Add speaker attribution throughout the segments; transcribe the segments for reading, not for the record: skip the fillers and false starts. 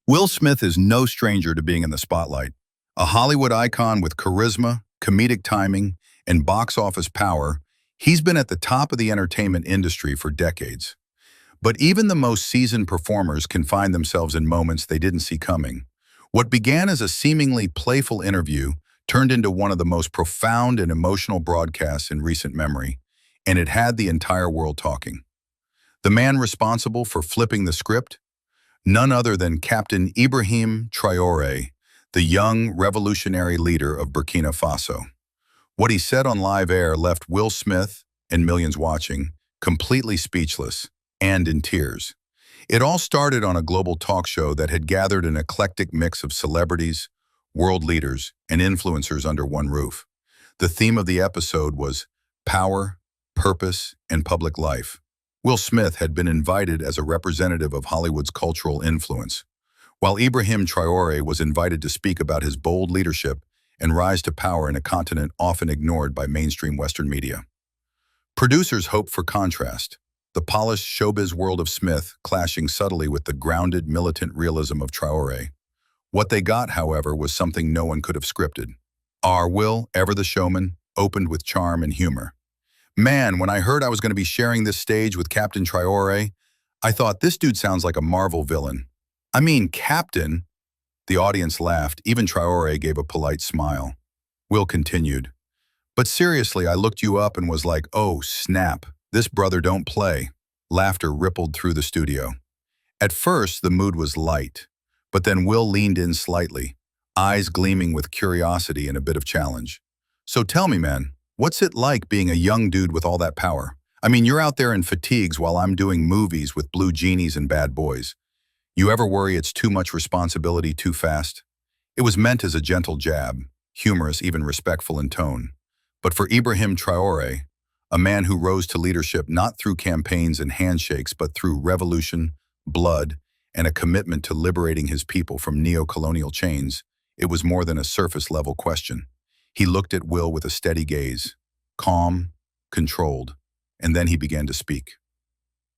Speaker 1: Will Smith is no stranger to being in the spotlight. A Hollywood icon with charisma, comedic timing, and box office power, he's been at the top of the entertainment industry for decades. But even the most seasoned performers can find themselves in moments they didn't see coming. What began as a seemingly playful interview turned into one of the most profound and emotional broadcasts in recent memory, and it had the entire world talking. The man responsible for flipping the script? None other than Captain Ibrahim Traoré, the young revolutionary leader of Burkina Faso. What he said on live air left Will Smith, and millions watching, completely speechless and in tears. It all started on a global talk show that had gathered an eclectic mix of celebrities, world leaders, and influencers under one roof. The theme of the episode was power, purpose, and public life. Will Smith had been invited as a representative of Hollywood's cultural influence, while Ibrahim Traoré was invited to speak about his bold leadership and rise to power in a continent often ignored by mainstream Western media. Producers hoped for contrast, the polished showbiz world of Smith clashing subtly with the grounded militant realism of Traoré. What they got, however, was something no one could have scripted. Our Will, ever the showman, opened with charm and humor. Man, when I heard I was going to be sharing this stage with Captain Traoré, I thought this dude sounds like a Marvel villain. I mean, Captain? The audience laughed. Even Traoré gave a polite smile. Will continued. But seriously, I looked you up and was like, oh, snap. This brother don't play. Laughter rippled through the studio. At first, the mood was light, but then Will leaned in slightly, eyes gleaming with curiosity and a bit of challenge. So tell me, man, what's it like being a young dude with all that power? I mean, you're out there in fatigues while I'm doing movies with blue genies and bad boys. You ever worry it's too much responsibility too fast? It was meant as a gentle jab, humorous, even respectful in tone. But for Ibrahim Traoré, a man who rose to leadership not through campaigns and handshakes, but through revolution, blood, and a commitment to liberating his people from neo-colonial chains, it was more than a surface-level question. He looked at Will with a steady gaze, calm, controlled, and then he began to speak.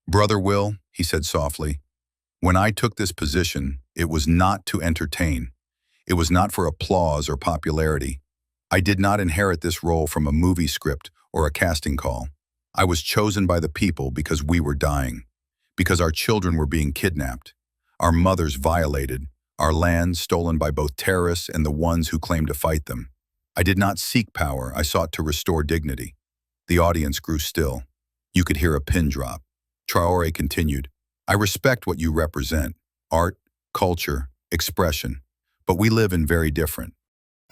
Speaker 1: Brother Will, he said softly, when I took this position, it was not to entertain. It was not for applause or popularity. I did not inherit this role from a movie script or a casting call. I was chosen by the people because we were dying, because our children were being kidnapped, our mothers violated, our land stolen by both terrorists and the ones who claimed to fight them. I did not seek power, I sought to restore dignity. The audience grew still. You could hear a pin drop. Traoré continued, I respect what you represent, art, culture, expression, but we live in very different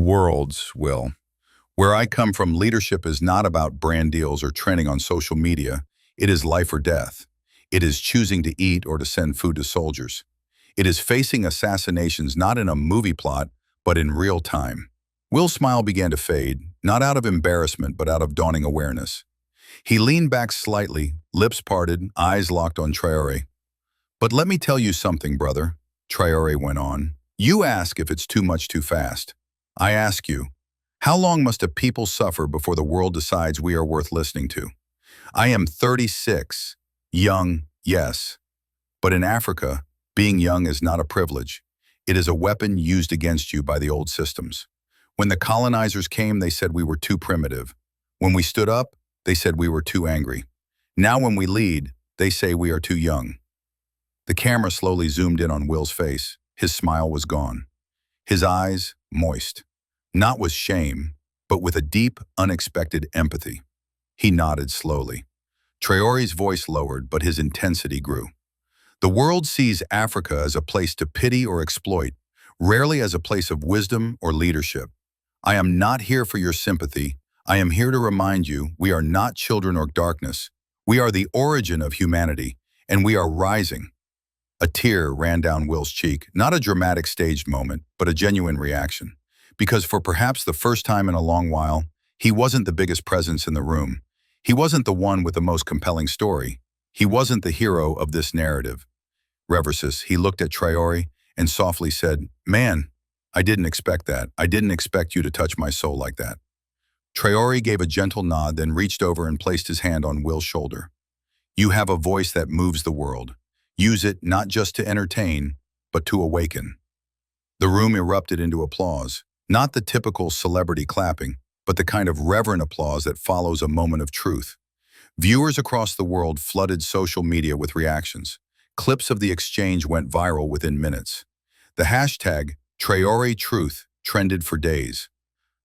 Speaker 1: worlds, Will. Where I come from, leadership is not about brand deals or trending on social media. It is life or death. It is choosing to eat or to send food to soldiers. It is facing assassinations not in a movie plot, but in real time. Will's smile began to fade, not out of embarrassment, but out of dawning awareness. He leaned back slightly, lips parted, eyes locked on Traoré. But let me tell you something, brother, Traoré went on. You ask if it's too much too fast. I ask you, how long must a people suffer before the world decides we are worth listening to? I am 36, young, yes. But in Africa, being young is not a privilege. It is a weapon used against you by the old systems. When the colonizers came, they said we were too primitive. When we stood up, they said we were too angry. Now when we lead, they say we are too young. The camera slowly zoomed in on Will's face. His smile was gone. His eyes moist. Not with shame, but with a deep, unexpected empathy. He nodded slowly. Traoré's voice lowered, but his intensity grew. The world sees Africa as a place to pity or exploit, rarely as a place of wisdom or leadership. I am not here for your sympathy. I am here to remind you we are not children of darkness. We are the origin of humanity, and we are rising. A tear ran down Will's cheek, not a dramatic staged moment, but a genuine reaction. Because for perhaps the first time in a long while, he wasn't the biggest presence in the room. He wasn't the one with the most compelling story. He wasn't the hero of this narrative. Reversus, he looked at Traoré and softly said, Man, I didn't expect that. I didn't expect you to touch my soul like that. Traoré gave a gentle nod, then reached over and placed his hand on Will's shoulder. You have a voice that moves the world. Use it not just to entertain, but to awaken. The room erupted into applause, not the typical celebrity clapping, but the kind of reverent applause that follows a moment of truth. Viewers across the world flooded social media with reactions. Clips of the exchange went viral within minutes. The hashtag #TraoréTruth trended for days.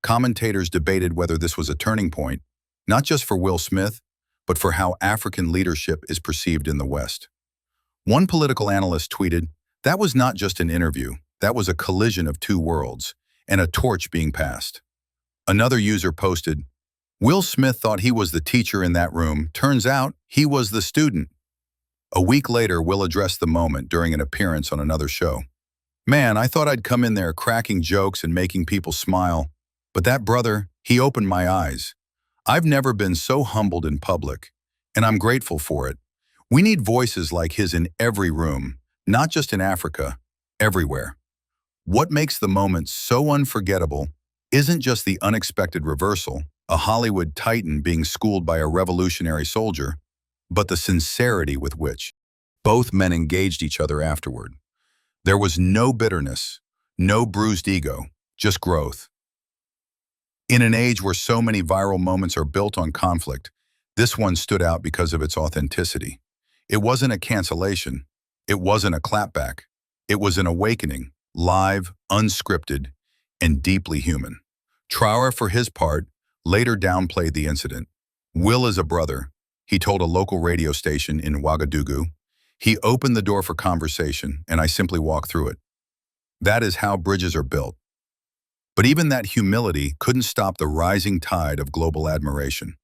Speaker 1: Commentators debated whether this was a turning point, not just for Will Smith, but for how African leadership is perceived in the West. One political analyst tweeted, "That was not just an interview, that was a collision of two worlds, and a torch being passed." Another user posted, "Will Smith thought he was the teacher in that room. Turns out he was the student." A week later, Will addressed the moment during an appearance on another show. "Man, I thought I'd come in there cracking jokes and making people smile. But that brother, he opened my eyes. I've never been so humbled in public, and I'm grateful for it. We need voices like his in every room, not just in Africa, everywhere." What makes the moment so unforgettable isn't just the unexpected reversal, a Hollywood titan being schooled by a revolutionary soldier, but the sincerity with which both men engaged each other afterward. There was no bitterness, no bruised ego, just growth. In an age where so many viral moments are built on conflict, this one stood out because of its authenticity. It wasn't a cancellation. It wasn't a clapback. It was an awakening, live, unscripted, and deeply human. Traoré, for his part, later downplayed the incident. "Will is a brother," he told a local radio station in Ouagadougou. "He opened the door for conversation, and I simply walked through it." That is how bridges are built. But even that humility couldn't stop the rising tide of global admiration.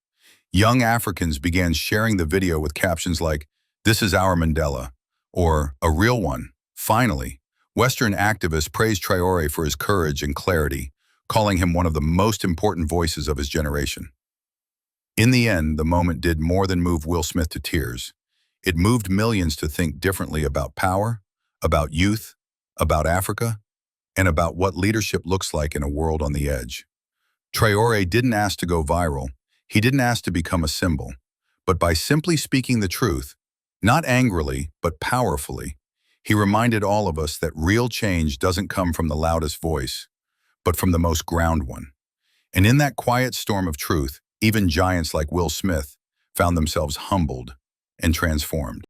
Speaker 1: Young Africans began sharing the video with captions like, "This is our Mandela," or "A real one, finally." Western activists praised Traoré for his courage and clarity, calling him one of the most important voices of his generation. In the end, the moment did more than move Will Smith to tears. It moved millions to think differently about power, about youth, about Africa, and about what leadership looks like in a world on the edge. Traoré didn't ask to go viral. He didn't ask to become a symbol. But by simply speaking the truth, not angrily, but powerfully, he reminded all of us that real change doesn't come from the loudest voice, but from the most ground one. And in that quiet storm of truth, even giants like Will Smith found themselves humbled and transformed.